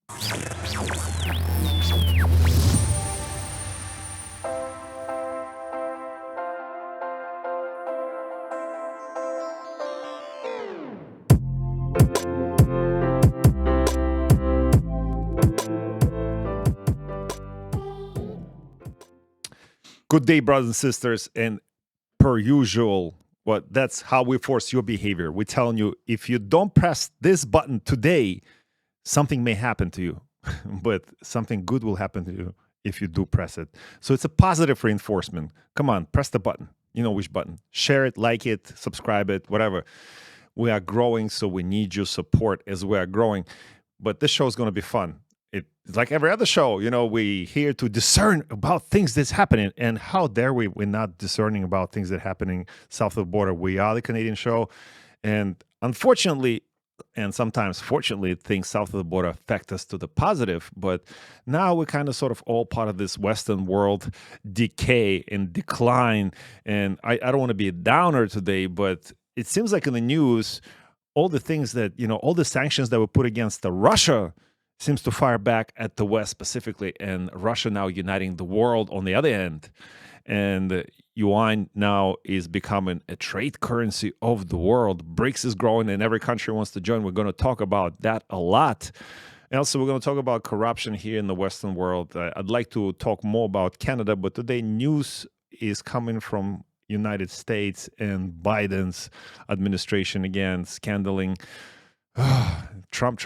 Good day, brothers and sisters. And per usual, that's how we force your behavior. We're telling you, if you don't press this button today, something may happen to you, but something good will happen to you if you do press it. So it's a positive reinforcement. Come on, press the button. You know which button. Share it, like it, subscribe it, whatever. We are growing, so we need your support as we are growing. But this show is going to be fun. It's like every other show, we're here to discern about things that's happening. And how dare we're not discerning about things that are happening south of the border. We are the Canadian show. And unfortunately, and sometimes fortunately, things south of the border affect us to the positive. But now we're kind of sort of all part of this Western world decay and decline. And I don't want to be a downer today, but it seems like in the news, all the things that, all the sanctions that were put against Russia seems to fire back at the West specifically, and Russia now uniting the world on the other end. And Yuan now is becoming a trade currency of the world. BRICS is growing and every country wants to join. We're going to talk about that a lot. And also we're going to talk about corruption here in the Western world. I'd like to talk more about Canada, but today news is coming from United States and Biden's administration again, scandaling Trump.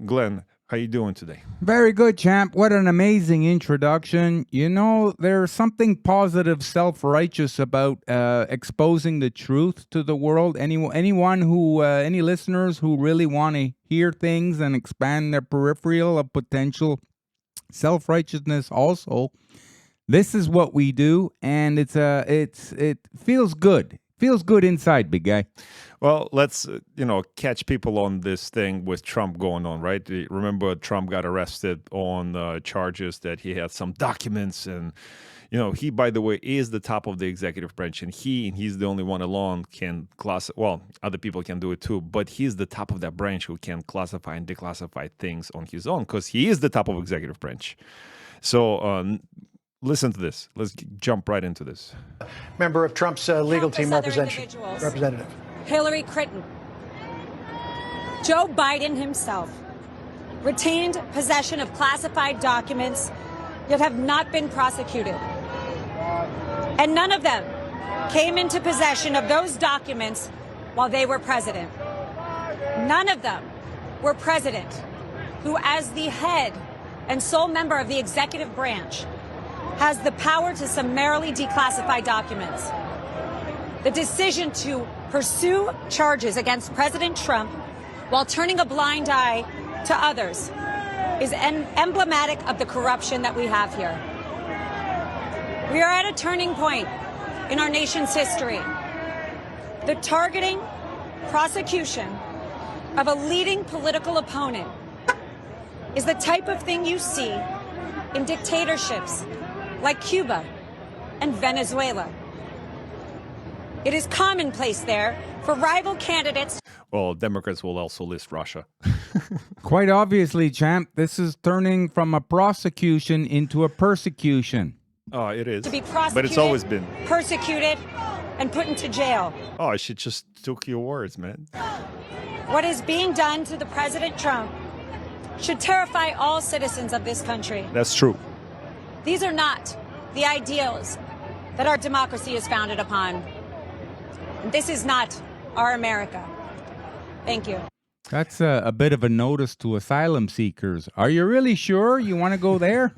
Glenn, how you doing today? Very good, champ. What an amazing introduction. There's something positive, self-righteous about exposing the truth to the world. Anyone who, any listeners who really want to hear things and expand their peripheral of potential self-righteousness also, this is what we do, and it feels good. Feels good inside, big guy. Well, let's, catch people on this thing with Trump going on, right? Remember, Trump got arrested on charges that he had some documents. And, he, by the way, is the top of the executive branch. And he's the only one alone can other people can do it too. But he's the top of that branch who can classify and declassify things on his own because he is the top of executive branch. So, listen to this. Let's jump right into this. Member of Trump's legal team representative. Hillary Clinton. Joe Biden himself retained possession of classified documents yet have not been prosecuted. And none of them came into possession of those documents while they were president. None of them were president who, as the head and sole member of the executive branch, has the power to summarily declassify documents. The decision to pursue charges against President Trump while turning a blind eye to others is emblematic of the corruption that we have here. We are at a turning point in our nation's history. The targeting, prosecution of a leading political opponent is the type of thing you see in dictatorships like Cuba and Venezuela. It is commonplace there for rival candidates. Well, Democrats will also list Russia. Quite obviously, champ, this is turning from a prosecution into a persecution. Oh, it is. To be prosecuted, but it's always been persecuted and put into jail. Oh, I should just took your words, man. What is being done to the President Trump should terrify all citizens of this country. That's true. These are not the ideals that our democracy is founded upon. This is not our America. Thank you. That's a bit of a notice to asylum seekers. Are you really sure you want to go there?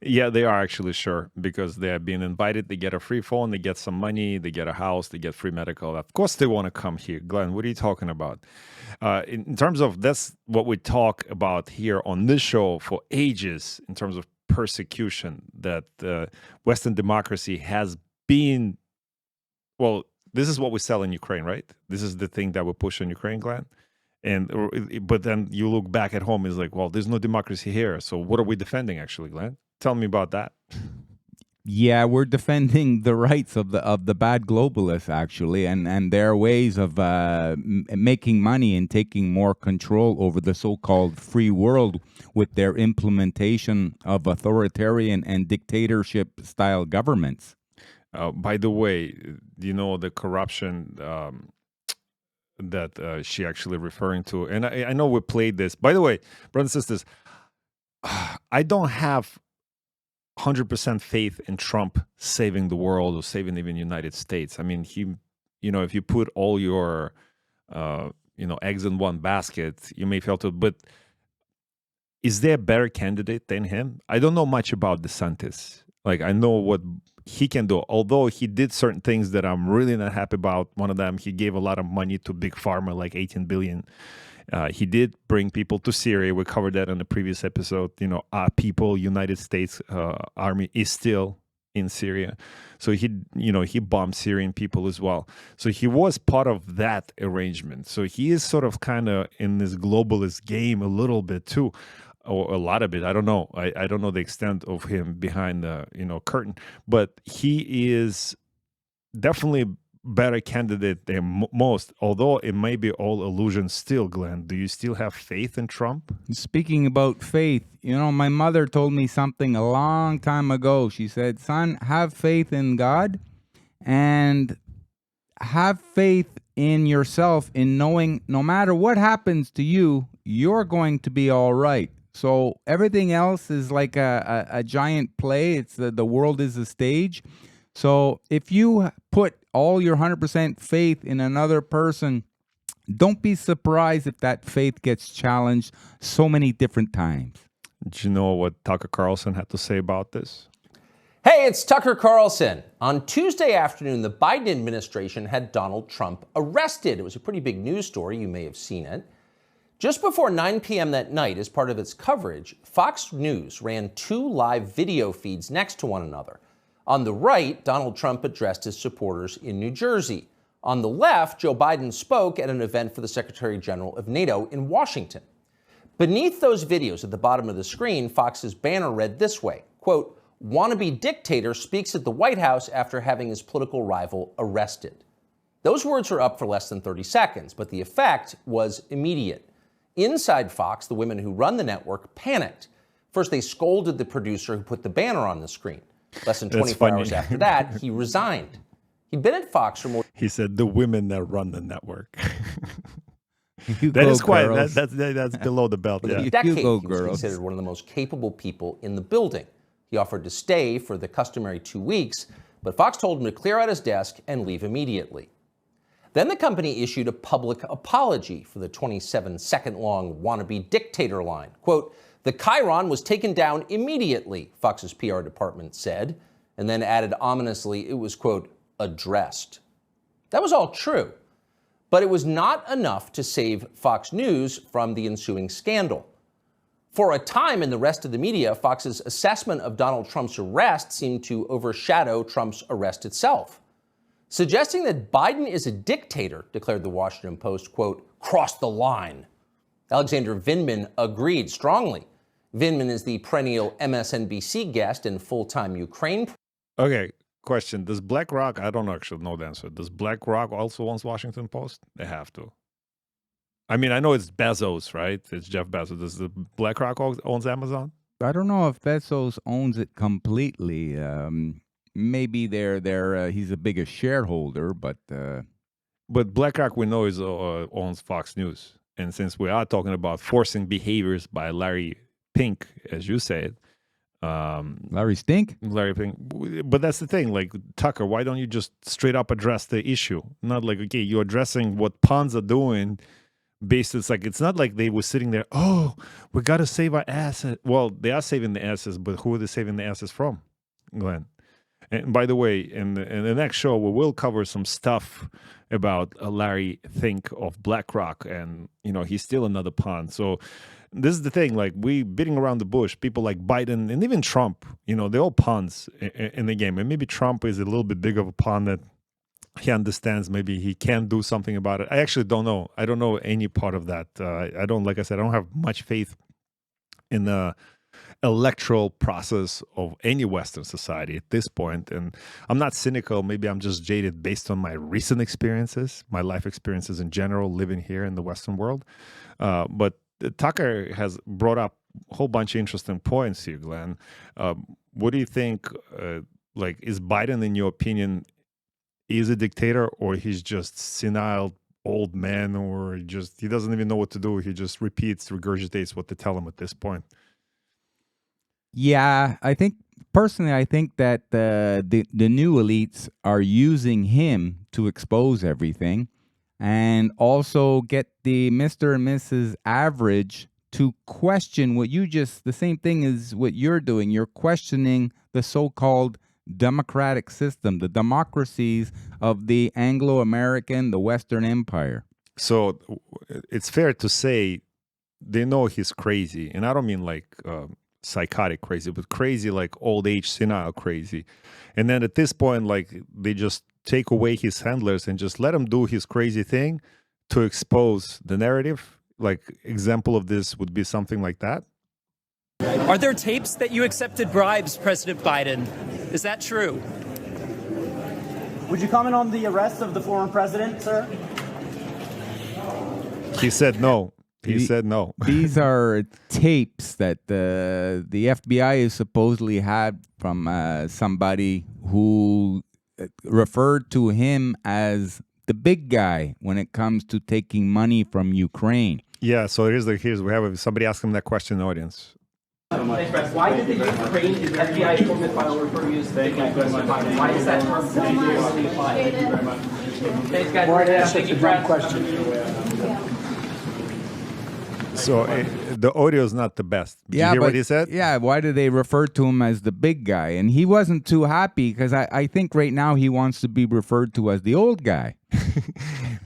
Yeah, they are actually sure because they are being invited. They get a free phone, they get some money, they get a house, they get free medical. Of course they want to come here. Glenn, what are you talking about? In terms of that's what we talk about here on this show for ages in terms of persecution that Western democracy has been. Well, this is what we sell in Ukraine, right? This is the thing that we push in Ukraine, Glenn. But then you look back at home, it's like, well, there's no democracy here. So what are we defending actually, Glenn? Tell me about that. Yeah, we're defending the rights of the bad globalists, actually, and their ways of making money and taking more control over the so-called free world with their implementation of authoritarian and dictatorship-style governments. By the way, you know the corruption that she actually referring to, and I know we played this. By the way, brothers and sisters, I don't have 100% faith in Trump saving the world or saving even the United States. I mean, if you put all your, eggs in one basket, you may fail to. But is there a better candidate than him? I don't know much about DeSantis. Like, I know what he can do, although he did certain things that I'm really not happy about. One of them, he gave a lot of money to big pharma, like 18 billion. He did bring people to Syria. We covered that in the previous episode. United States Army is still in Syria. So he bombed Syrian people as well. So he was part of that arrangement. So he is sort of kind of in this globalist game a little bit too, or a lot of it. I don't know. I don't know the extent of him behind the curtain, but he is definitely better candidate than most, although it may be all illusion still. Glenn, do you still have faith in Trump? Speaking about faith, my mother told me something a long time ago. She said, son, have faith in God and have faith in yourself in knowing no matter what happens to you, you're going to be all right. So everything else is like a giant play. It's the world is a stage. So if you put all your 100% faith in another person, don't be surprised if that faith gets challenged so many different times. Do you know what Tucker Carlson had to say about this? Hey, it's Tucker Carlson. On Tuesday afternoon, the Biden administration had Donald Trump arrested. It was a pretty big news story. You may have seen it. Just before 9 p.m. that night, as part of its coverage, Fox News ran 2 live video feeds next to one another. On the right, Donald Trump addressed his supporters in New Jersey. On the left, Joe Biden spoke at an event for the Secretary General of NATO in Washington. Beneath those videos at the bottom of the screen, Fox's banner read this way, quote, "Wannabe dictator speaks at the White House after having his political rival arrested." Those words were up for less than 30 seconds, but the effect was immediate. Inside Fox, the women who run the network panicked. First, they scolded the producer who put the banner on the screen. Less than 24 hours after that, he resigned. He'd been at Fox for more. He said the women that run the network. That is quite. That's below the belt. For Yeah. a decade, he was girls. considered one of the most capable people in the building. He offered to stay for the customary 2 weeks, but Fox told him to clear out his desk and leave immediately. Then the company issued a public apology for the 27-second-long wannabe dictator line. Quote, "The chyron was taken down immediately," Fox's PR department said, and then added ominously it was, quote, "addressed." That was all true, but it was not enough to save Fox News from the ensuing scandal. For a time in the rest of the media, Fox's assessment of Donald Trump's arrest seemed to overshadow Trump's arrest itself. Suggesting that Biden is a dictator, declared the Washington Post, quote, "crossed the line." Alexander Vindman agreed strongly. Vindman is the perennial MSNBC guest and full-time Ukraine. Okay, question. Does BlackRock, I don't actually know the answer. Does BlackRock also owns Washington Post? They have to. I mean, I know it's Bezos, right? It's Jeff Bezos. Does the BlackRock owns Amazon? I don't know if Bezos owns it completely. Maybe he's the biggest shareholder, but BlackRock, we know, owns Fox News. And since we are talking about forcing behaviors by Larry Pink, as you said, Larry Stink? Larry Pink. But that's the thing, like, Tucker, why don't you just straight up address the issue? Not like, okay, you're addressing what pawns are doing. It's not like they were sitting there, oh, we got to save our assets. Well, they are saving the assets, but who are they saving the assets from, Glenn? And by the way, in the next show, we will cover some stuff about Larry Fink of BlackRock, and he's still another pawn. So this is the thing: like, we beating around the bush. People like Biden and even Trump, they're all pawns in the game. And maybe Trump is a little bit bigger of a pawn that he understands. Maybe he can do something about it. I actually don't know. I don't know any part of that. I don't, like I said, I don't have much faith in electoral process of any Western society at this point. And I'm not cynical. Maybe I'm just jaded based on my recent experiences, my life experiences in general, living here in the Western world. But Tucker has brought up a whole bunch of interesting points here, Glenn. What do you think? Is Biden, in your opinion, is a dictator, or he's just senile old man, or he doesn't even know what to do? He just regurgitates what they tell him at this point. Yeah, I think that the new elites are using him to expose everything, and also get the Mr. and Mrs. Average to question the same thing as what you're doing. You're questioning the so-called democratic system, the democracies of the Anglo-American, the Western Empire. So it's fair to say they know he's crazy. And I don't mean like psychotic crazy, but crazy like old age, senile crazy. And then at this point, like they just take away his handlers and just let him do his crazy thing to expose the narrative. Like example of this would be something like that. Are there tapes that you accepted bribes, President Biden? Is that true? Would you comment on the arrest of the former president, sir? He said no. He said no. These are tapes that the FBI has supposedly had from somebody who referred to him as the big guy when it comes to taking money from Ukraine. Yeah, so here's we have somebody ask him that question in the audience. Why did the Ukraine FBI informant file refer to you as the big guy? Why is that term particularly applied? Thank you very much. Thanks, guys. Right, that's a dumb question. So the audio is not the best. Did you hear what he said? Yeah, why do they refer to him as the big guy? And he wasn't too happy because I think right now he wants to be referred to as the old guy.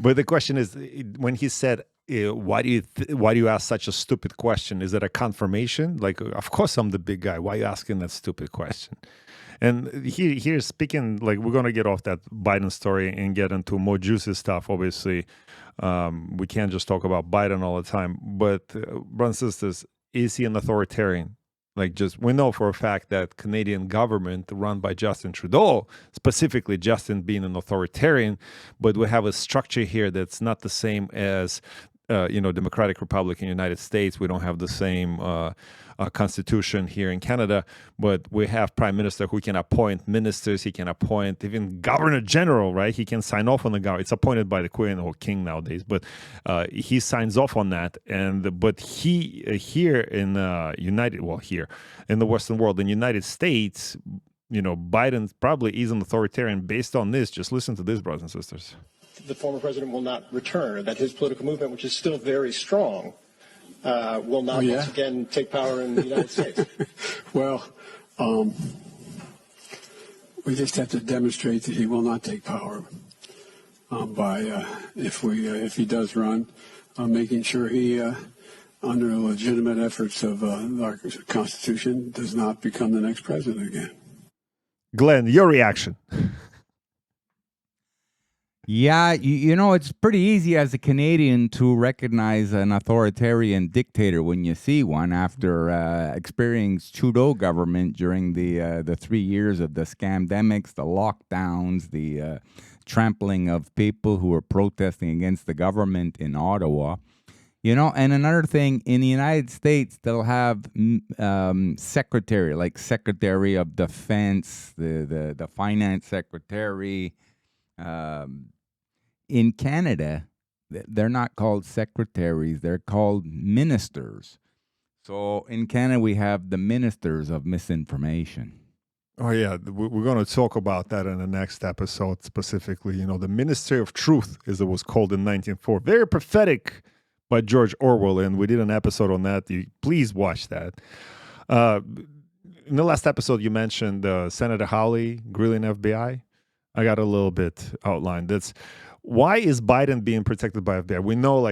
But the question is, when he said, why do you ask such a stupid question? Is it a confirmation? Like, of course I'm the big guy. Why are you asking that stupid question? And here's speaking, like, we're going to get off that Biden story and get into more juicy stuff, obviously. We can't just talk about Biden all the time. But, brothers and sisters, is he an authoritarian? Like, we know for a fact that Canadian government run by Justin Trudeau, specifically Justin being an authoritarian, but we have a structure here that's not the same as, Democratic Republic in the United States. We don't have the same constitution here in Canada, but we have prime minister who can appoint ministers. He can appoint even governor general, right? He can sign off on the government. It's appointed by the queen or king nowadays, but he signs off on that. But he here in here in the Western world, in the United States, Biden probably is an authoritarian based on this. Just listen to this, brothers and sisters. The former president will not return, that his political movement, which is still very strong, will not once again take power in the United States. Well, we just have to demonstrate that he will not take power by, if he does run, making sure he, under the legitimate efforts of our Constitution, does not become the next president again. Glenn, your reaction. Yeah, it's pretty easy as a Canadian to recognize an authoritarian dictator when you see one after experiencing Trudeau government during the 3 years of the scamdemics, the lockdowns, the trampling of people who were protesting against the government in Ottawa. And another thing, in the United States, they'll have secretary, like Secretary of Defense, the Finance Secretary. In Canada, they're not called secretaries, they're called ministers. So in Canada, we have the ministers of misinformation. Oh, yeah. We're going to talk about that in the next episode specifically. The Ministry of Truth, as it was called in 1904. Very prophetic by George Orwell, and we did an episode on that. Please watch that. In the last episode, you mentioned Senator Hawley grilling FBI. I got a little bit outlined. Why is Biden being protected by FBI? We know,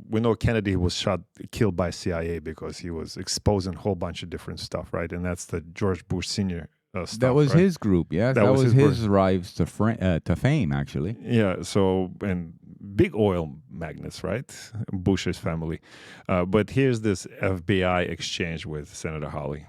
we know Kennedy was killed by CIA because he was exposing a whole bunch of different stuff, right? And that's the George Bush Sr. Stuff. That was right? his group, yeah. That was his rise to fame, actually. Yeah. So, and big oil magnates, right? Bush's family. But here's this FBI exchange with Senator Hawley.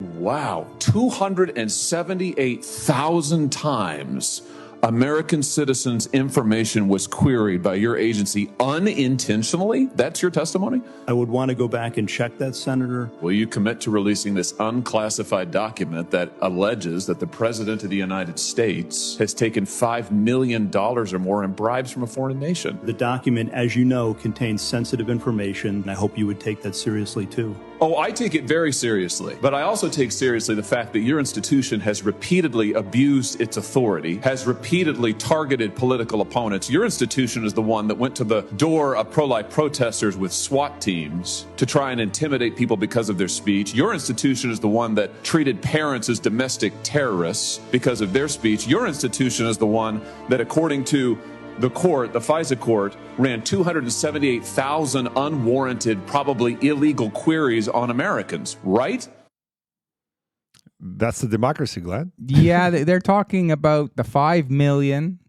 Wow, 278,000 times American citizens' information was queried by your agency unintentionally? That's your testimony? I would want to go back and check that, Senator. Will you commit to releasing this unclassified document that alleges that the President of the United States has taken $5 million or more in bribes from a foreign nation? The document, as you know, contains sensitive information, and I hope you would take that seriously, too. Oh, I take it very seriously. But I also take seriously the fact that your institution has repeatedly abused its authority, has repeatedly targeted political opponents. Your institution is the one that went to the door of pro-life protesters with SWAT teams to try and intimidate people because of their speech. Your institution is the one that treated parents as domestic terrorists because of their speech. Your institution is the one that, according to the court, the FISA court, ran 278,000 unwarranted, probably illegal queries on Americans, right? That's the democracy, Glenn. Yeah, they're talking about the 5 million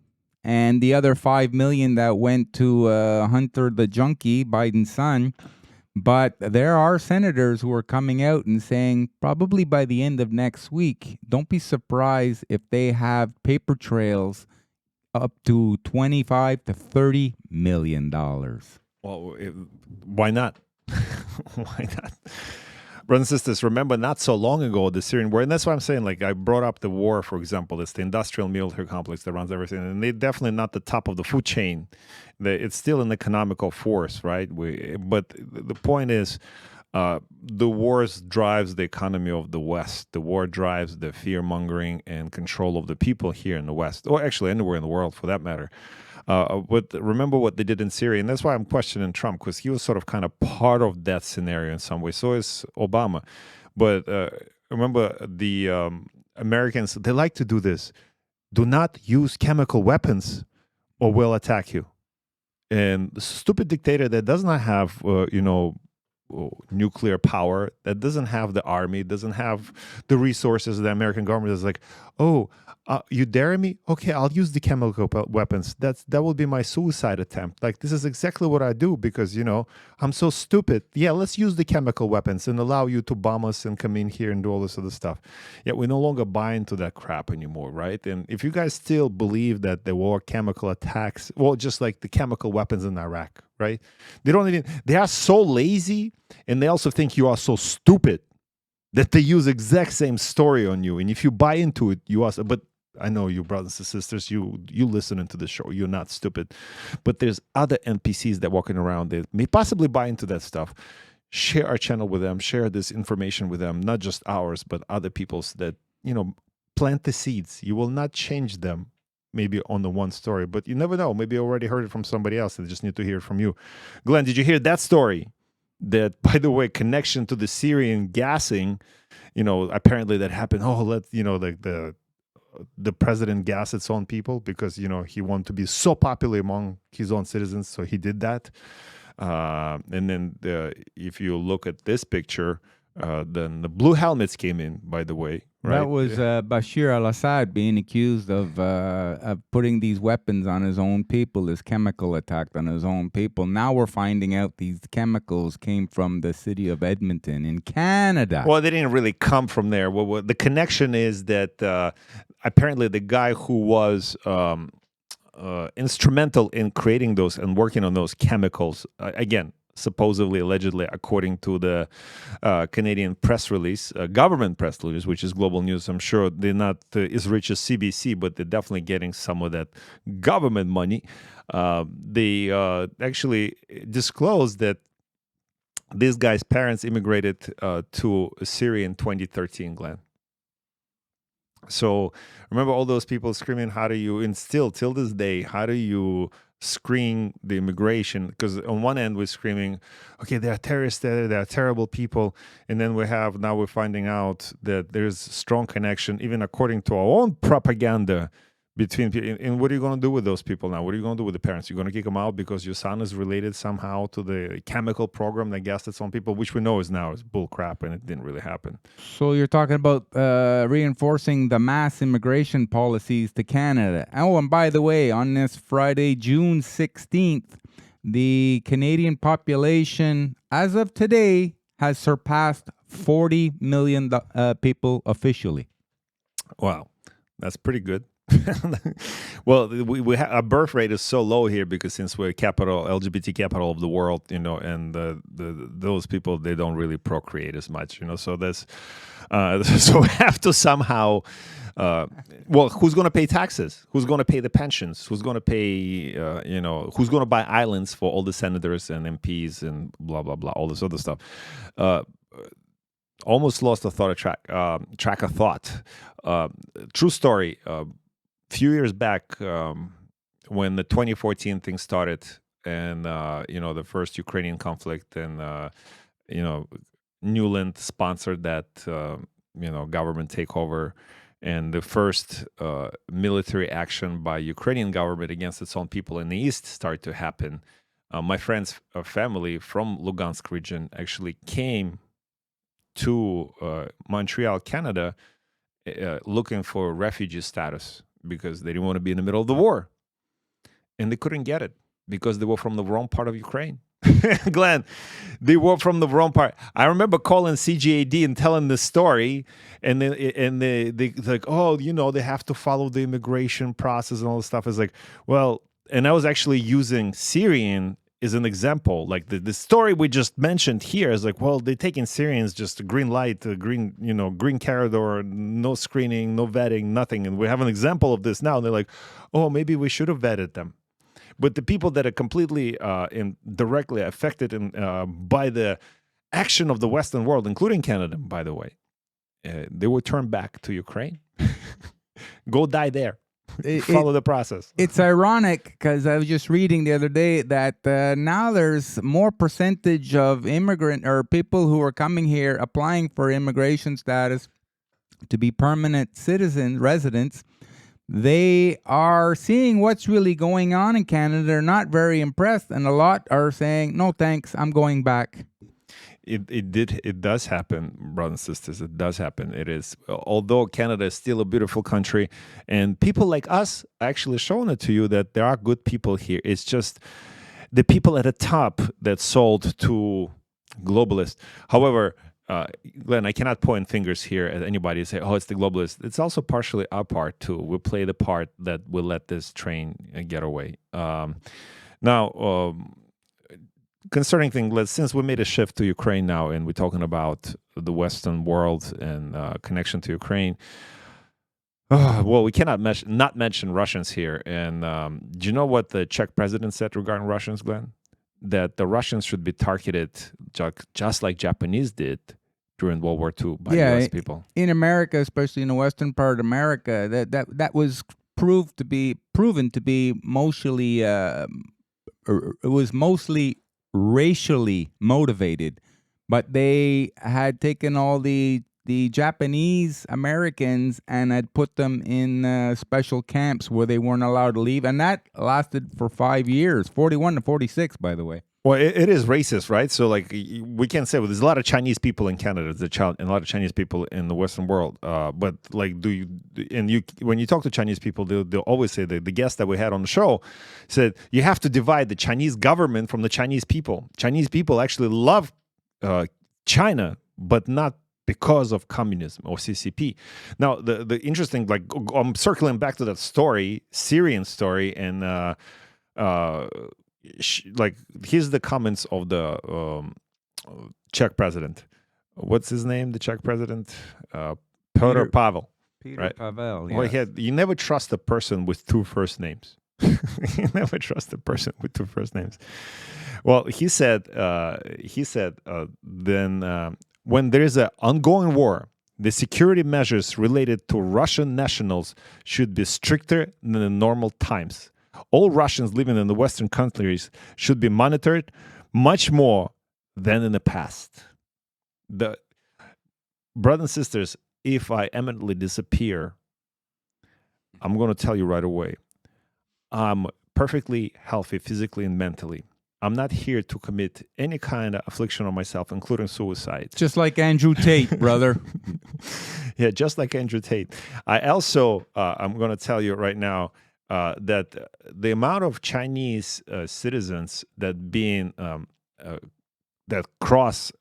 and the other 5 million that went to Hunter the junkie, Biden's son. But there are senators who are coming out and saying probably by the end of next week, don't be surprised if they have paper trails up to $25 to $30 million. Well, why not? Why not? Brothers and sisters, remember not so long ago, the Syrian war, and that's why I'm saying, like, I brought up the war, for example. It's the industrial military complex that runs everything, and they're definitely not the top of the food chain. It's still an economical force, right? But the point is, the wars drives the economy of the West. The war drives the fear-mongering and control of the people here in the West, or actually anywhere in the world for that matter. But remember what they did in Syria, and that's why I'm questioning Trump, because he was sort of kind of part of that scenario in some way. So is Obama. But remember, the Americans, they like to do this. Do not use chemical weapons or we'll attack you. And the stupid dictator that does not have, nuclear power, that doesn't have the army, doesn't have the resources of the American government, is like, you dare me? Okay, I'll use the chemical weapons. That will be my suicide attempt. Like, this is exactly what I do because, I'm so stupid. Yeah, let's use the chemical weapons and allow you to bomb us and come in here and do all this other stuff. Yet we no longer buy into that crap anymore, right? And if you guys still believe that there were chemical attacks, well, just like the chemical weapons in Iraq, right? They are so lazy, and they also think you are so stupid that they use exact same story on you. And if you buy into it, you also, but I know you brothers and sisters, you listening to the show, you're not stupid. But there's other NPCs that walking around that may possibly buy into that stuff. Share our channel with them, share this information with them, not just ours, but other people's that, plant the seeds. You will not change them maybe on the one story, but you never know. Maybe you already heard it from somebody else. They just need to hear it from you. Glenn, did you hear that story? That, by the way, connection to the Syrian gassing, apparently that happened. The president gassed its own people because, he wanted to be so popular among his own citizens. So he did that. And then if you look at this picture, then the blue helmets came in, by the way. Right? That was Bashir al-Assad being accused of putting these weapons on his own people, this chemical attack on his own people. Now we're finding out these chemicals came from the city of Edmonton in Canada. Well, they didn't really come from there. Well, the connection is that apparently the guy who was instrumental in creating those and working on those chemicals, again, supposedly, allegedly, according to the Canadian press release, government press release, which is global news. I'm sure they're not as rich as CBC, but they're definitely getting some of that government money. They actually disclosed that this guy's parents immigrated to Syria in 2013, Glenn. So remember all those people screaming, how do you instill, till this day, how do you screen the immigration? Because on one end we're screaming, okay, they are terrorists, they are terrible people, and then now we're finding out that there's strong connection, even according to our own propaganda, between people. And what are you going to do with those people now? What are you going to do with the parents? You're going to kick them out because your son is related somehow to the chemical program that gassed its own people, which we know is bull crap, and it didn't really happen. So you're talking about reinforcing the mass immigration policies to Canada. Oh, and by the way, on this Friday, June 16th, the Canadian population, as of today, has surpassed 40 million people officially. Wow, that's pretty good. Well, our birth rate is so low here because since we're LGBT capital of the world, and those people, they don't really procreate as much, so that's so we have to somehow. Who's going to pay taxes? Who's going to pay the pensions? Who's going to pay? Who's going to buy islands for all the senators and MPs and blah blah blah, all this other stuff. Almost lost a track of thought. True story. Few years back, when the 2014 thing started, and the first Ukrainian conflict, and Newland sponsored that government takeover, and the first military action by Ukrainian government against its own people in the east started to happen. My friend's family from Lugansk region actually came to Montreal, Canada, looking for refugee status because they didn't want to be in the middle of the war. And they couldn't get it because they were from the wrong part of Ukraine. Glenn, they were from the wrong part. I remember calling CGAD and telling the story, and they like, oh, they have to follow the immigration process and all this stuff. It's like, well, and I was actually using Syrian as an example. Like the story we just mentioned here is like, well, they're taking Syrians just a green light, a green corridor, no screening, no vetting, nothing. And we have an example of this now. And they're like, oh, maybe we should have vetted them. But the people that are completely directly affected by the action of the Western world, including Canada, by the way, they were turned back to Ukraine. Go die there. Follow the process. It's ironic because I was just reading the other day that now there's more percentage of immigrant or people who are coming here applying for immigration status to be permanent citizen residents. They are seeing what's really going on in Canada. They're not very impressed, and a lot are saying, "No, thanks, I'm going back." It does happen, brothers and sisters. It does happen. It is, although Canada is still a beautiful country, and people like us actually showing it to you that there are good people here. It's just the people at the top that sold to globalists. However, Glenn, I cannot point fingers here at anybody and say, oh, it's the globalists. It's also partially our part, too. We play the part that will let this train get away. Now, concerning things, since we made a shift to Ukraine now, and we're talking about the Western world and connection to Ukraine, well, we cannot not mention Russians here. And do you know what the Czech president said regarding Russians, Glenn? That the Russians should be targeted just like Japanese did during World War II by U.S. people. In America, especially in the western part of America, that was proven to be mostly racially motivated, but they had taken all the Japanese Americans and had put them in special camps where they weren't allowed to leave, and that lasted for 5 years, 41 to 46, by the way. Well, it is racist, right? So, like, we can't say, well, there's a lot of Chinese people in Canada, and a lot of Chinese people in the Western world. But, like, when you talk to Chinese people, they'll always say, the guest that we had on the show said, you have to divide the Chinese government from the Chinese people. Chinese people actually love China, but not because of communism or CCP. Now, the interesting, like, I'm circling back to that story, Syrian story, and like, here's the comments of the Czech president. What's his name? The Czech president, Petr Pavel. Petr Pavel. Yes. Well, you never trust a person with two first names. You never trust a person with two first names. Well, he said, then when there is an ongoing war, the security measures related to Russian nationals should be stricter than in normal times. All Russians living in the Western countries should be monitored much more than in the past. Brothers and sisters, if I eminently disappear, I'm going to tell you right away. I'm perfectly healthy physically and mentally. I'm not here to commit any kind of affliction on myself, including suicide. Just like Andrew Tate, brother. Yeah, just like Andrew Tate. I also, I'm going to tell you right now that the amount of Chinese citizens that that cross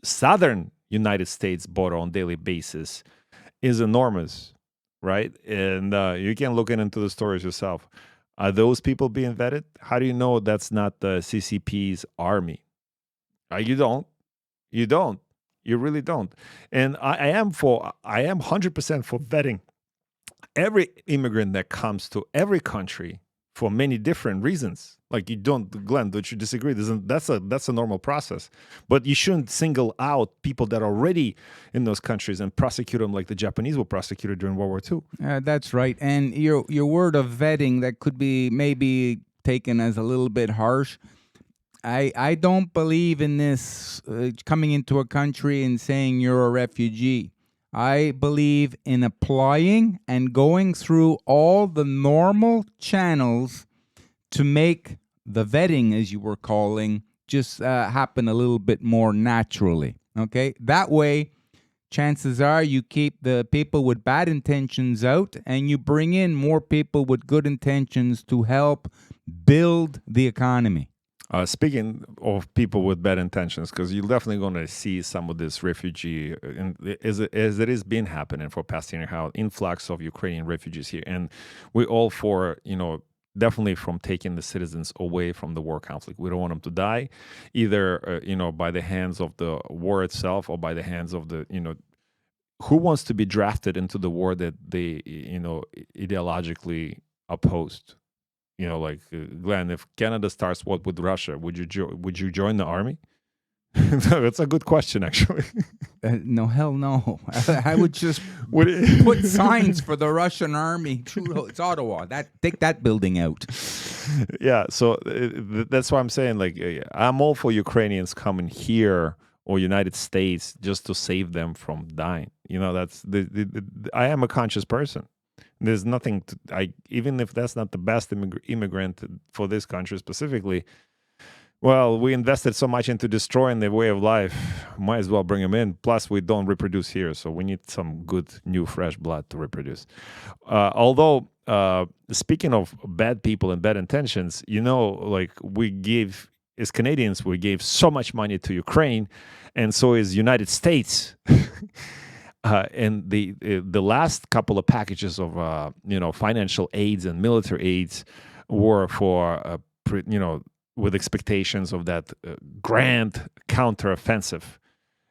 southern United States border on a daily basis is enormous, right? And you can look into the stories yourself. Are those people being vetted? How do you know that's not the CCP's army? You don't. You don't. You really don't. And I am 100% for vetting every immigrant that comes to every country for many different reasons. Like Glenn, don't you disagree? That's a normal process. But you shouldn't single out people that are already in those countries and prosecute them like the Japanese were prosecuted during World War II. That's right. And your word of vetting that could be maybe taken as a little bit harsh. I don't believe in this coming into a country and saying you're a refugee. I believe in applying and going through all the normal channels to make the vetting, as you were calling, just happen a little bit more naturally. Okay? That way, chances are you keep the people with bad intentions out and you bring in more people with good intentions to help build the economy. Speaking of people with bad intentions, because you're definitely going to see some of this refugee, as it is been happening for past year, how influx of Ukrainian refugees here, and we all for definitely from taking the citizens away from the war conflict. We don't want them to die, either by the hands of the war itself or by the hands of the who wants to be drafted into the war that they ideologically opposed. Glenn, if Canada starts what with Russia, would you join the army? That's a good question, actually. No, hell no. I would just put signs for the Russian army. It's Ottawa. Take that building out. Yeah, so that's why I'm saying, I'm all for Ukrainians coming here or United States just to save them from dying. That's I am a conscious person. There's nothing even if that's not the best immigrant for this country specifically. Well, we invested so much into destroying their way of life. Might as well bring them in. Plus, we don't reproduce here, so we need some good, new, fresh blood to reproduce. Although, speaking of bad people and bad intentions, we gave, as Canadians, we gave so much money to Ukraine, and so is United States. And the last couple of packages of financial aids and military aids were for with expectations of that grand counteroffensive,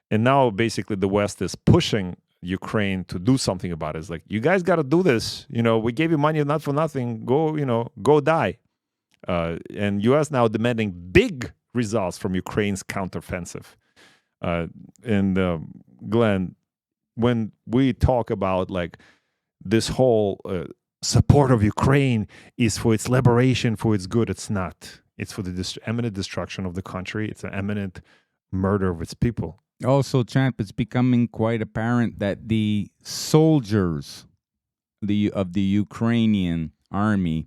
and now basically the West is pushing Ukraine to do something about it. It's like, you guys got to do this. We gave you money not for nothing. Go die. And U.S. now demanding big results from Ukraine's counteroffensive. Glenn, when we talk about this whole support of Ukraine is for its liberation, for its good, it's not. It's for the imminent destruction of the country. It's an imminent murder of its people. Also, Champ, it's becoming quite apparent that the soldiers of the Ukrainian army,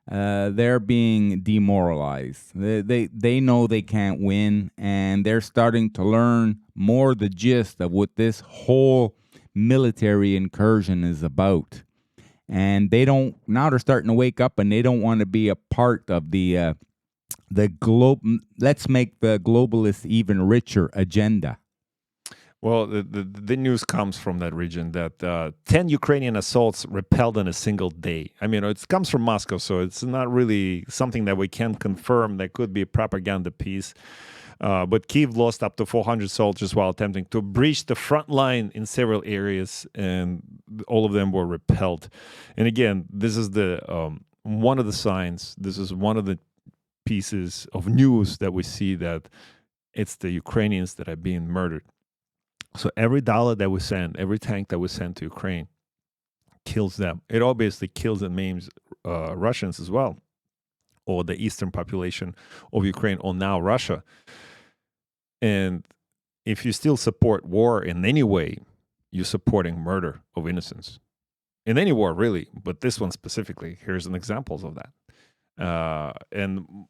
they're being demoralized. They know they can't win, and they're starting to learn more the gist of what this whole military incursion is about. And they're starting to wake up, and they don't want to be a part of the let's make the globalists even richer agenda. Well, the news comes from that region that 10 Ukrainian assaults repelled in a single day. I mean, it comes from Moscow, so it's not really something that we can confirm. That could be a propaganda piece. But Kyiv lost up to 400 soldiers while attempting to breach the front line in several areas, and all of them were repelled. And again, this is one of the signs. This is one of the pieces of news that we see that it's the Ukrainians that are being murdered. So every dollar that we send, every tank that we send to Ukraine kills them. It obviously kills and maims Russians as well, or the eastern population of Ukraine, or now Russia. And if you still support war in any way, you're supporting murder of innocents. in any war, really, but this one specifically. Here's an examples of that. And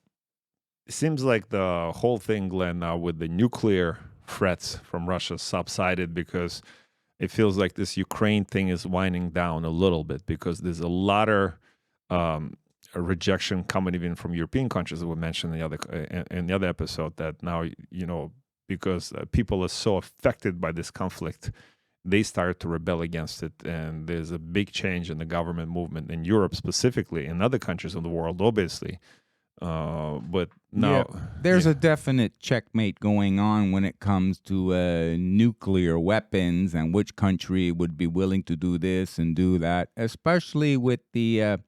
it seems like the whole thing, Glenn, now with the nuclear threats from Russia subsided because it feels like this Ukraine thing is winding down a little bit because there's a lot of rejection coming even from European countries that we mentioned in the other episode, that now, because people are so affected by this conflict, they started to rebel against it. And there's a big change in the government movement in Europe specifically, in other countries of the world, obviously. But now there's a definite checkmate going on when it comes to nuclear weapons and which country would be willing to do this and do that, especially with the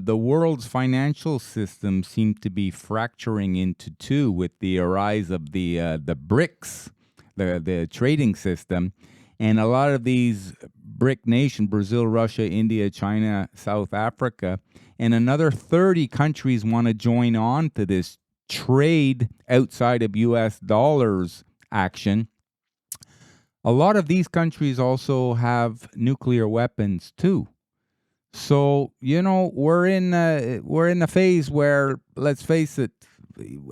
world's financial system seem to be fracturing into two with the rise of the BRICS, the trading system, and a lot of these BRIC nations, Brazil, Russia, India, China, South Africa, and another 30 countries want to join on to this trade outside of U.S. dollars action. A lot of these countries also have nuclear weapons too. So, we're in a phase where, let's face it,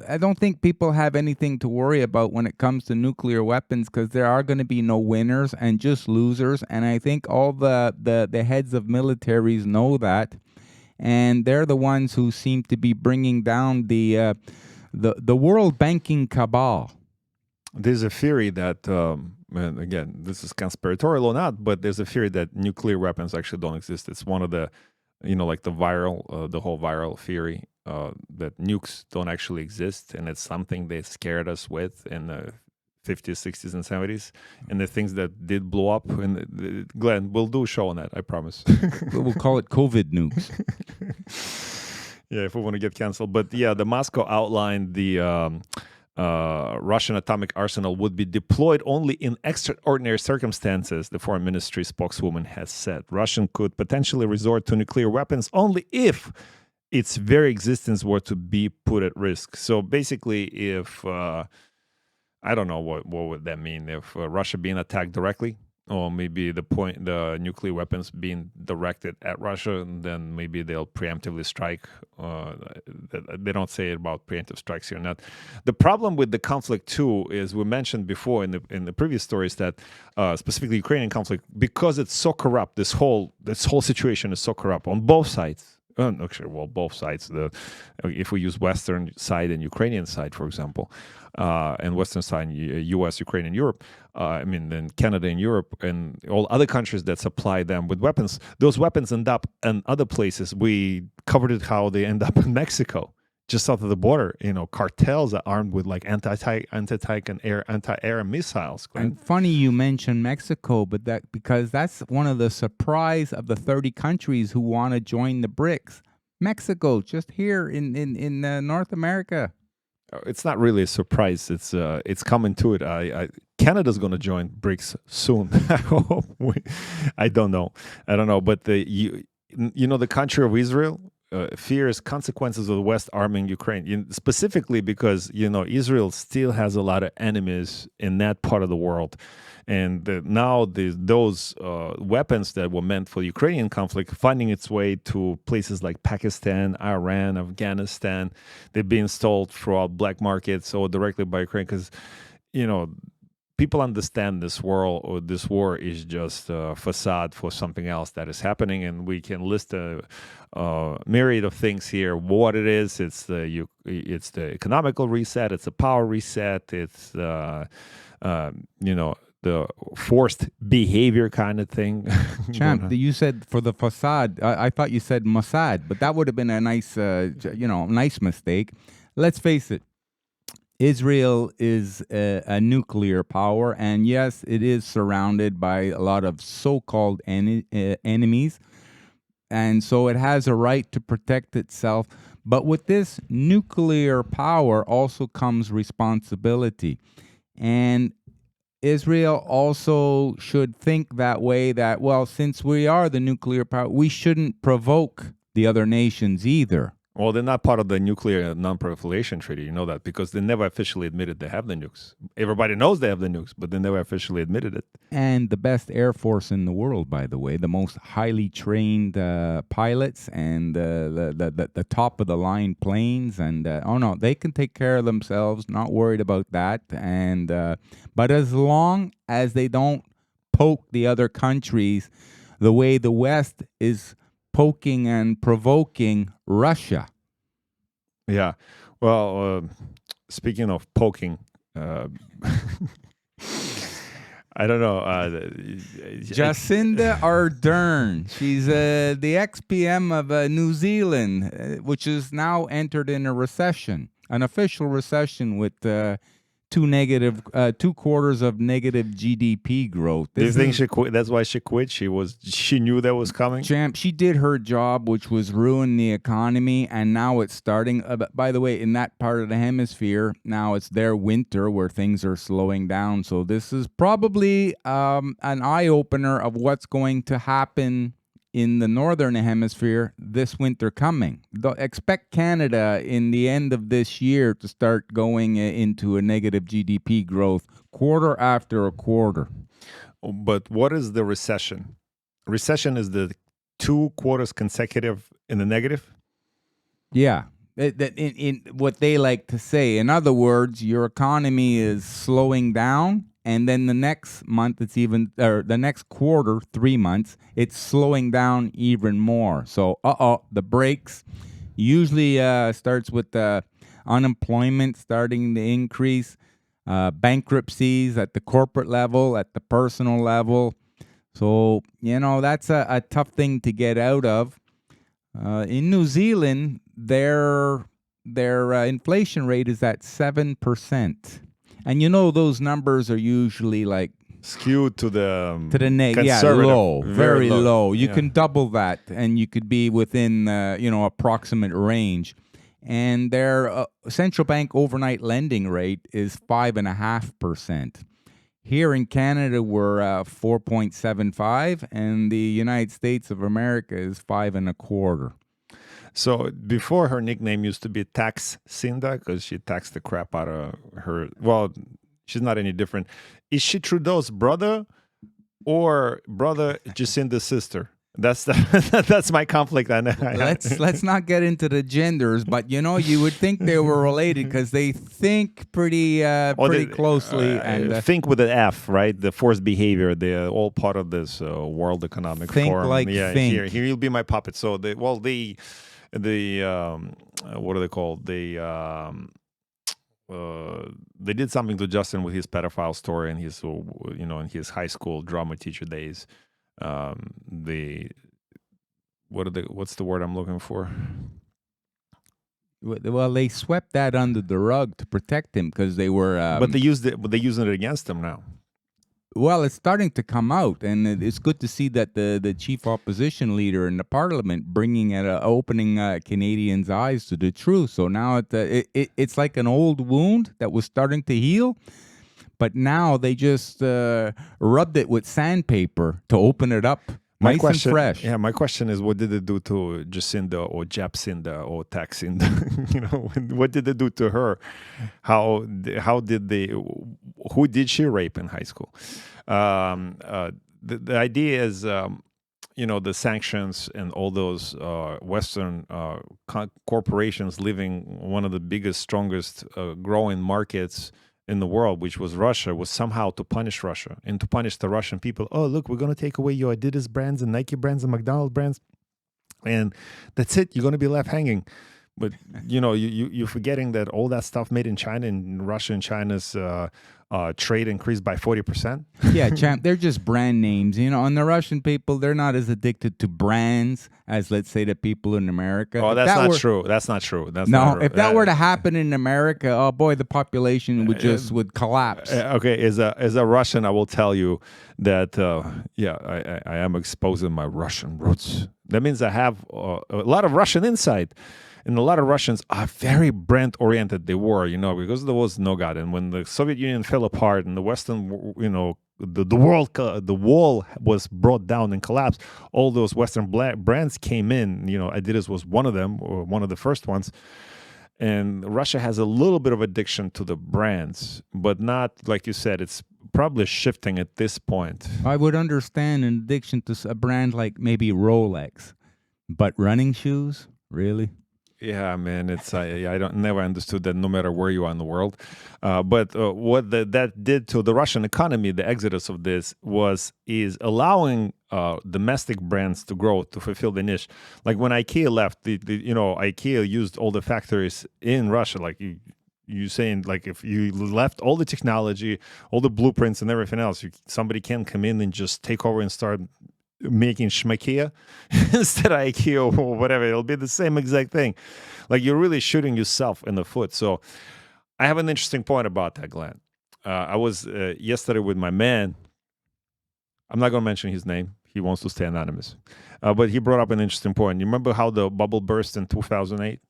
I don't think people have anything to worry about when it comes to nuclear weapons, because there are going to be no winners and just losers. And I think all the heads of militaries know that. And they're the ones who seem to be bringing down the world banking cabal. There's a theory that, and again, this is conspiratorial or not, but there's a theory that nuclear weapons actually don't exist. It's one of the, like the whole viral theory that nukes don't actually exist, and it's something they scared us with in the 50s, 60s, and 70s, and the things that did blow up. And Glenn, we'll do a show on that, I promise. We'll call it COVID nukes. Yeah, if we want to get canceled. But yeah, the Moscow outlined the Russian atomic arsenal would be deployed only in extraordinary circumstances, the foreign ministry spokeswoman has said. Russia could potentially resort to nuclear weapons only if its very existence were to be put at risk. So basically, if I don't know what would that mean, if Russia being attacked directly, or maybe the nuclear weapons being directed at Russia, and then maybe they'll preemptively strike. They don't say about preemptive strikes here. Not the problem with the conflict too is, we mentioned before in the previous stories that specifically Ukrainian conflict, because it's so corrupt. This whole situation is so corrupt on both sides. Actually, well, both sides. If we use Western side and Ukrainian side, for example, and Western side, U.S., Ukraine, and Europe, then Canada and Europe, and all other countries that supply them with weapons, those weapons end up in other places. We covered it how they end up in Mexico, just south of the border. Cartels are armed with like anti-tank and anti-air missiles. And funny you mention Mexico, but because that's one of the surprise of the 30 countries who want to join the BRICS. Mexico, just here in North America. It's not really a surprise. It's coming to it. Canada's going to join BRICS soon. I hope. I don't know. But the country of Israel fears consequences of the West arming Ukraine, specifically because Israel still has a lot of enemies in that part of the world, and now those weapons that were meant for the Ukrainian conflict finding its way to places like Pakistan, Iran, Afghanistan. They're being sold throughout black markets or directly by Ukraine, because people understand this war is just a facade for something else that is happening, and we can list a myriad of things here. What it is, it's the economical reset, it's a power reset, it's the forced behavior kind of thing. Champ, you said for the facade. I thought you said Mossad, but that would have been a nice, nice mistake. Let's face it. Israel is a nuclear power, and yes, it is surrounded by a lot of so-called enemies, and so it has a right to protect itself. But with this nuclear power also comes responsibility, and Israel also should think that way, that, well, since we are the nuclear power, we shouldn't provoke the other nations either. Well, they're not part of the nuclear non-proliferation treaty. You know that because they never officially admitted they have the nukes. Everybody knows they have the nukes, but they never officially admitted it. And the best air force in the world, by the way, the most highly trained pilots and the top of the line planes. And oh no, they can take care of themselves. Not worried about that. And but as long as they don't poke the other countries the way the West is poking and provoking Russia. Yeah. Well, speaking of poking, I don't know. Jacinda Ardern. She's the ex-PM of New Zealand, which is now entered in a recession, an official recession with 2 quarters of negative GDP growth. Do you think she quit? That's why she quit. She knew that was coming. Champ, she did her job, which was ruin the economy, and now it's starting. By the way, in that part of the hemisphere, now it's their winter where things are slowing down. So this is probably an eye opener of what's going to happen in the northern hemisphere this winter coming. Expect Canada in the end of this year to start going into a negative GDP growth quarter after a quarter. But what is the recession? Recession is the 2 quarters consecutive in the negative? Yeah. In what they like to say. In other words, your economy is slowing down, and then the next month the next quarter, 3 months, it's slowing down even more. So, the brakes usually starts with unemployment starting to increase, bankruptcies at the corporate level, at the personal level. So, that's a tough thing to get out of. In New Zealand, their inflation rate is at 7%. And those numbers are usually like skewed to the low, very low. You can double that, and you could be within approximate range. And their central bank overnight lending rate is 5.5%. Here in Canada, we're 4.75, and the United States of America is 5.25. So before, her nickname used to be Taxinda because she taxed the crap out of her. Well, she's not any different. Is she Trudeau's brother or brother Jacinda's sister? That's my conflict. Let's not get into the genders, but you would think they were related because they think pretty closely and think with an F, right? The forced behavior. They're all part of this World Economic Forum. Like think. Here you'll be my puppet. So the what are they called? They did something to Justin with his pedophile story and his in his high school drama teacher days. What's the word I'm looking for? Well, they swept that under the rug to protect him because they were. But they used it. But they're using it against him now. Well, it's starting to come out, and it's good to see that the chief opposition leader in the parliament opening Canadians' eyes to the truth. So now it's like an old wound that was starting to heal. But now they just rubbed it with sandpaper to open it up nice and fresh. Yeah, my question is, what did it do to Jacinda or Japsinda or Taxinda? What did it do to her? How did who did she rape in high school? The idea is, the sanctions and all those Western corporations leaving one of the biggest, strongest growing markets in the world, which was Russia, was somehow to punish Russia and to punish the Russian people. Oh, look, we're going to take away your Adidas brands and Nike brands and McDonald's brands. And that's it. You're going to be left hanging. But, you're forgetting that all that stuff made in China and Russia and China's trade increased by 40%. Yeah, champ, they're just brand names. And the Russian people, they're not as addicted to brands as, let's say, the people in America. Oh, that's not true. That's not true. If that were to happen in America, oh boy, the population would collapse. Okay, as a Russian, I will tell you that, I am exposing my Russian roots. That means I have a lot of Russian insight. And a lot of Russians are very brand-oriented. They were, because there was no God. And when the Soviet Union fell apart and the Western, the wall was brought down and collapsed, all those Western brands came in. Adidas was one of them, or one of the first ones. And Russia has a little bit of addiction to the brands, but not, like you said, it's probably shifting at this point. I would understand an addiction to a brand like maybe Rolex, but running shoes, really? Yeah, man, it's I don't never understood that. No matter where you are in the world, but what that did to the Russian economy, the exodus of this is allowing domestic brands to grow, to fulfill the niche. Like when IKEA left, IKEA used all the factories in Russia. Like you saying, like if you left all the technology, all the blueprints, and everything else, somebody can come in and just take over and start making schmakia instead of IKEA or whatever. It'll be the same exact thing. Like you're really shooting yourself in the foot. So I have an interesting point about that, Glenn. I was yesterday with my man. I'm not going to mention his name. He wants to stay anonymous. But he brought up an interesting point. You remember how the bubble burst in 2008?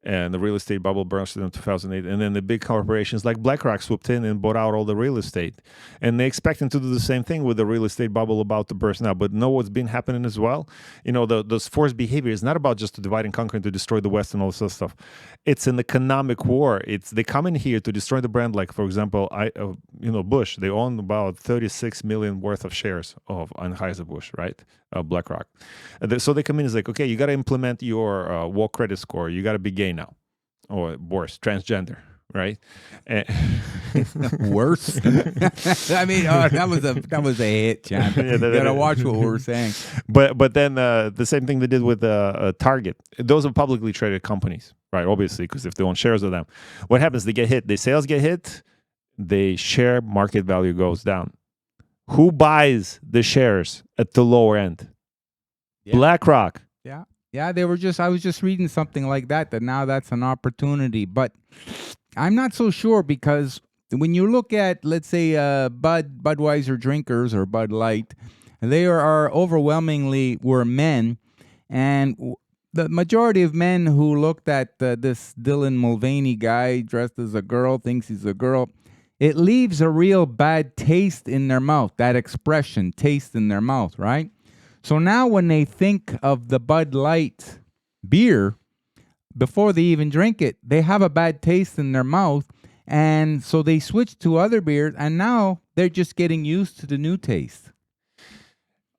And the real estate bubble burst in 2008. And then the big corporations like BlackRock swooped in and bought out all the real estate. And they're expecting to do the same thing with the real estate bubble about to burst now. But know what's been happening as well? Those forced behavior is not about just to divide and conquer and to destroy the West and all this other stuff. It's an economic war. They come in here to destroy the brand. Like, for example, Bush, they own about 36 million worth of shares of Anheuser-Busch, right? BlackRock. So they come in and like, okay, you got to implement your woke credit score. You got to be gay now, or worse, transgender, right? Worse. I mean, that was a hit, John. You gotta watch what we're saying. But then the same thing they did with Target. Those are publicly traded companies, right? Obviously, because if they own shares of them, what happens? They get hit. Their sales get hit. Their share market value goes down. Who buys the shares at the lower end? Yeah. BlackRock. Yeah. Yeah, I was just reading something like that now that's an opportunity. But I'm not so sure, because when you look at, let's say, Budweiser drinkers or Bud Light, they are overwhelmingly were men. And the majority of men who looked at this Dylan Mulvaney guy dressed as a girl, thinks he's a girl, it leaves a real bad taste in their mouth, that expression, taste in their mouth, right? So now when they think of the Bud Light beer, before they even drink it, they have a bad taste in their mouth, and so they switch to other beers, and now they're just getting used to the new taste.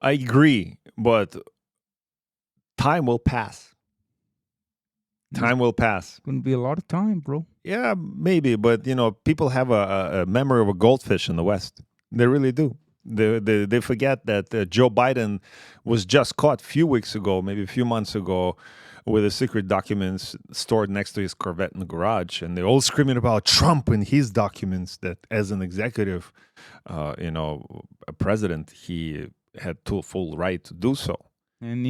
I agree, but time will pass. Time will pass. It's going to be a lot of time, bro. Yeah, maybe, but people have a memory of a goldfish in the West. They really do. They forget that Joe Biden was just caught a few weeks ago, maybe a few months ago, with the secret documents stored next to his Corvette in the garage, and they're all screaming about Trump and his documents. That as an executive, a president, he had full right to do so. And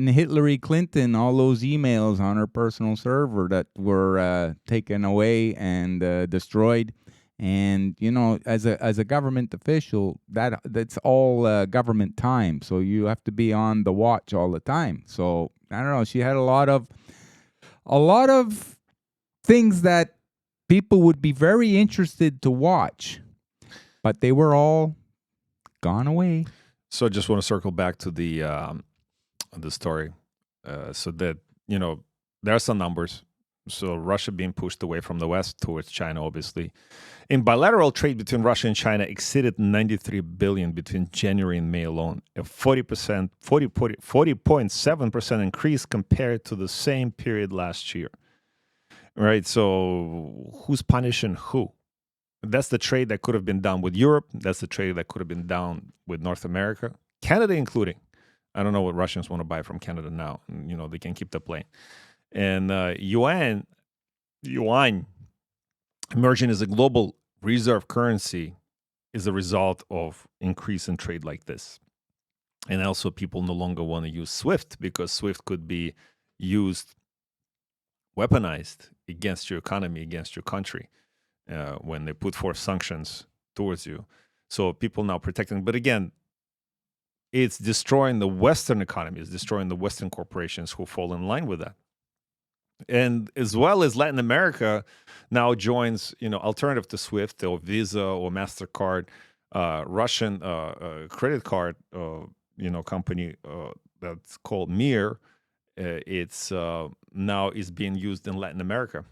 Hillary Clinton, all those emails on her personal server that were taken away and destroyed, and as a government official, that's all government time. So you have to be on the watch all the time. So I don't know. She had a lot of things that people would be very interested to watch, but they were all gone away. So I just want to circle back to the story, so that there are some numbers. So Russia being pushed away from the West towards China, obviously. In bilateral trade between Russia and China exceeded 93 billion between January and May alone, a 40.7% increase compared to the same period last year. Right. So who's punishing who? That's the trade that could have been done with Europe. That's the trade that could have been done with North America, Canada including. I don't know what Russians want to buy from Canada now. They can keep that plane. And Yuan, emerging as a global reserve currency, is a result of increase in trade like this. And also people no longer want to use SWIFT, because SWIFT could be used, weaponized against your economy, against your country, when they put forth sanctions towards you. So people now protecting. But again, it's destroying the Western economy. It's destroying the Western corporations who fall in line with that. And as well as Latin America now joins, alternative to SWIFT or VISA or MASTERCARD, Russian credit card, company that's called MIR. It's now is being used in Latin America.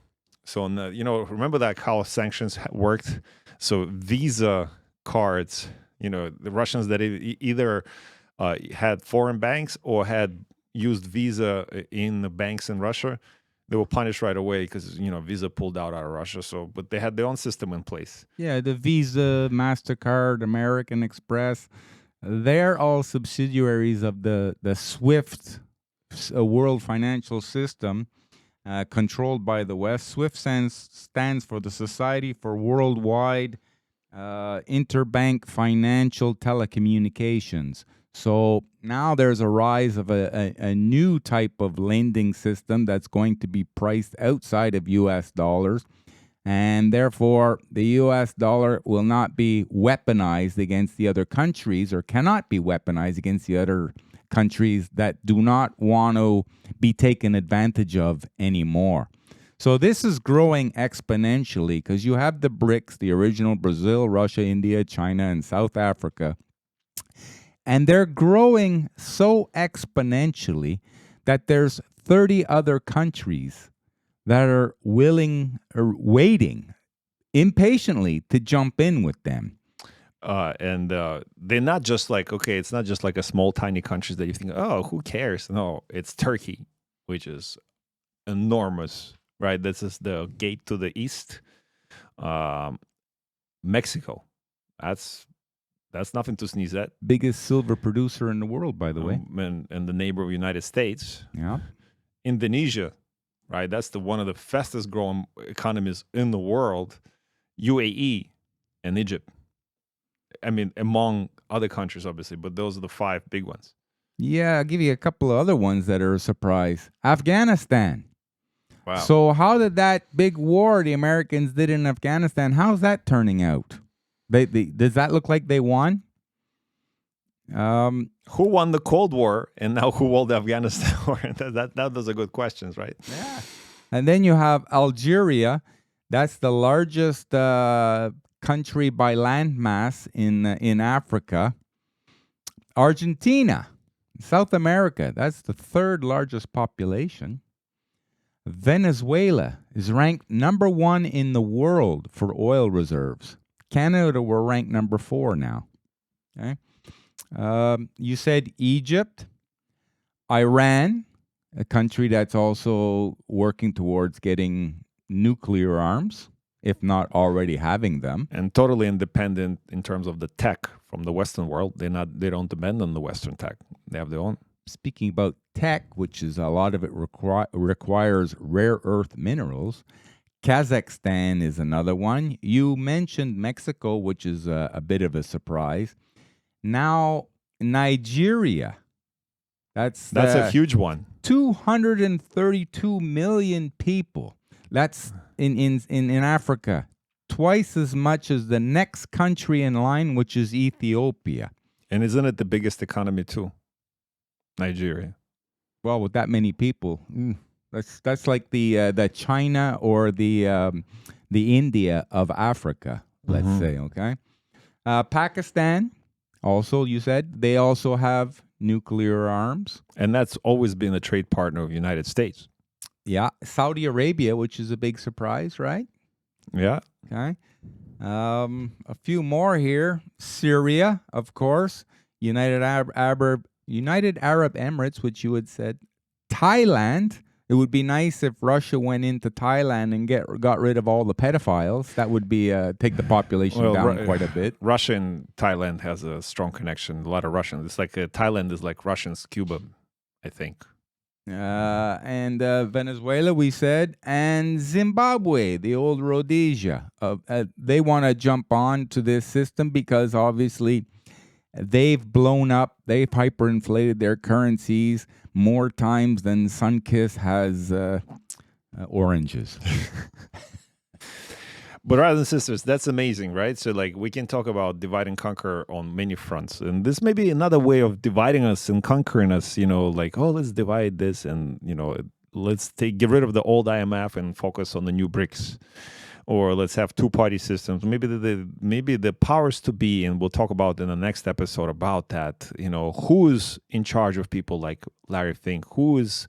So, remember that how sanctions worked? So Visa cards, the Russians that either had foreign banks or had used Visa in the banks in Russia, they were punished right away because, Visa pulled out of Russia. So, but they had their own system in place. Yeah, the Visa, MasterCard, American Express, they're all subsidiaries of the SWIFT world financial system controlled by the West. SWIFT stands for the Society for Worldwide Interbank Financial Telecommunications. So now there's a rise of a new type of lending system that's going to be priced outside of U.S. dollars. And therefore, the U.S. dollar will not be weaponized against the other countries, or cannot be weaponized against the other countries that do not want to be taken advantage of anymore. So this is growing exponentially because you have the BRICS, the original Brazil, Russia, India, China, and South Africa. And they're growing so exponentially that there's 30 other countries that are willing or waiting impatiently to jump in with them. And they're not just like, it's not just like a small, tiny countries that you think, oh, who cares? No, it's Turkey, which is enormous, right? This is the gate to the east. Mexico, that's nothing to sneeze at. Biggest silver producer in the world, by the way. And the neighbor of the United States. Yeah. Indonesia, right? That's one of the fastest growing economies in the world. UAE and Egypt. I mean, among other countries, obviously, but those are the 5 big ones. Yeah, I'll give you a couple of other ones that are a surprise. Afghanistan. Wow. So how did that big war the Americans did in Afghanistan, how's that turning out? Does that look like they won? Who won the Cold War, and now who won the Afghanistan war? Those are good questions, right? Yeah. And then you have Algeria. That's the largest country by landmass in Africa. Argentina, South America. That's the 3rd largest population. Venezuela is ranked number 1 in the world for oil reserves. Canada, we're ranked number 4 now. Okay. You said Egypt, Iran, a country that's also working towards getting nuclear arms, if not already having them, and totally independent in terms of the tech from the Western world. They don't depend on the Western tech. They have their own. Speaking about tech, which is a lot of it requires rare earth minerals. Kazakhstan is another one. You mentioned Mexico, which is a bit of a surprise. Now, Nigeria. That's a huge one. 232 million people. That's in Africa. Twice as much as the next country in line, which is Ethiopia. And isn't it the biggest economy too? Nigeria. Well, with that many people, that's like the China or the India of Africa, let's say. Okay. Pakistan, also you said they also have nuclear arms, and that's always been a trade partner of the United States. Yeah, Saudi Arabia, which is a big surprise, right? Yeah. Okay. A few more here. Syria, of course. United Arab Emirates, which you had said. Thailand. It would be nice if Russia went into Thailand and got rid of all the pedophiles. That would be take the population down quite a bit. Russia and Thailand has a strong connection. A lot of Russians. It's like Thailand is like Russians' Cuba, I think. And Venezuela, we said, and Zimbabwe, the old Rhodesia. They want to jump on to this system because obviously they've blown up, they've hyperinflated their currencies more times than Sunkist has oranges. But brothers and sisters, that's amazing, right? So like we can talk about divide and conquer on many fronts. And this may be another way of dividing us and conquering us, like, oh, let's divide this and, let's get rid of the old IMF and focus on the new BRICS. or let's have two-party systems. Maybe the powers to be, and we'll talk about in the next episode about that. Who's in charge of people like Larry Fink? Who is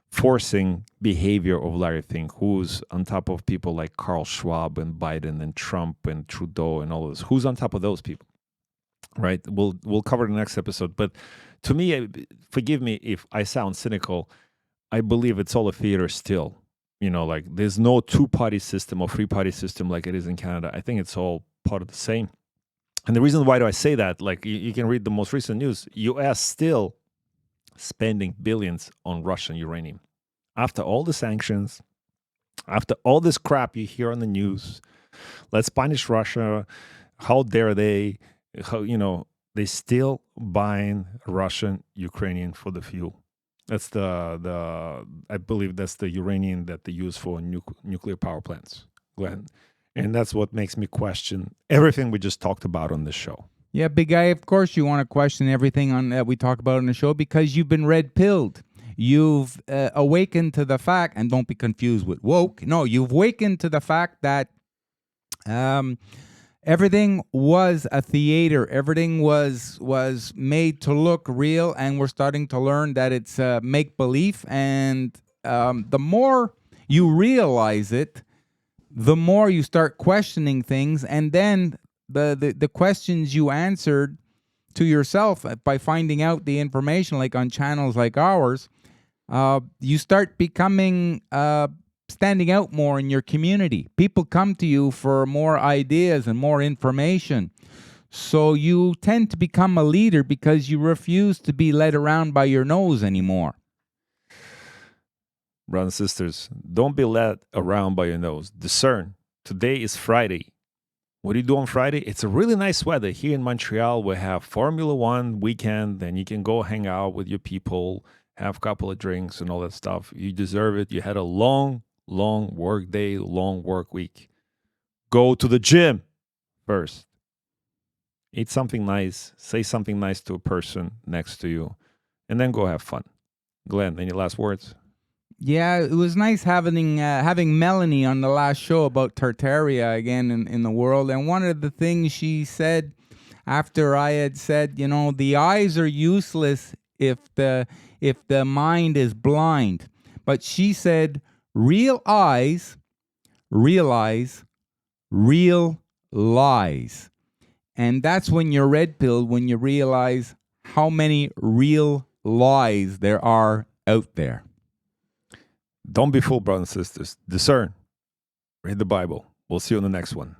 forcing behavior of Larry Fink? Who's on top of people like Carl Schwab and Biden and Trump and Trudeau and all of this? Who's on top of those people? Right? We'll cover the next episode. But to me, forgive me if I sound cynical, I believe it's all a theater still. Like there's no two-party system or three-party system like it is in Canada. I think it's all part of the same. And the reason why do I say that, like you can read the most recent news, U.S. still spending billions on Russian uranium. After all the sanctions, after all this crap you hear on the news, let's punish Russia, how dare they, they still buying Russian Ukrainian for the fuel. That's I believe that's the uranium that they use for nuclear power plants, Glenn. And that's what makes me question everything we just talked about on this show. Yeah, big guy, of course you want to question everything that we talk about on the show because you've been red-pilled. You've awakened to the fact, and don't be confused with woke. No, you've awakened to the fact that everything was a theater. Everything was made to look real, and we're starting to learn that it's make-believe. And the more you realize it, the more you start questioning things, and then the questions you answered to yourself by finding out the information, like on channels like ours, you start becoming standing out more in your community. People come to you for more ideas and more information. So you tend to become a leader because you refuse to be led around by your nose anymore. Brothers and sisters, don't be led around by your nose. Discern. Today is Friday. What do you do on Friday? It's a really nice weather. Here in Montreal, we have Formula One weekend, and you can go hang out with your people, have a couple of drinks and all that stuff. You deserve it. You had a long work day, long work week. Go to the gym first. Eat something nice. Say something nice to a person next to you, and then go have fun. Glenn, any last words? Yeah, it was nice having Melanie on the last show about Tartaria again in the world. And one of the things she said after I had said, the eyes are useless if the mind is blind. But she said, real eyes realize real lies. And that's when you're red-pilled, when you realize how many real lies there are out there. Don't be fooled, brothers and sisters. Discern. Read the Bible. We'll see you in the next one.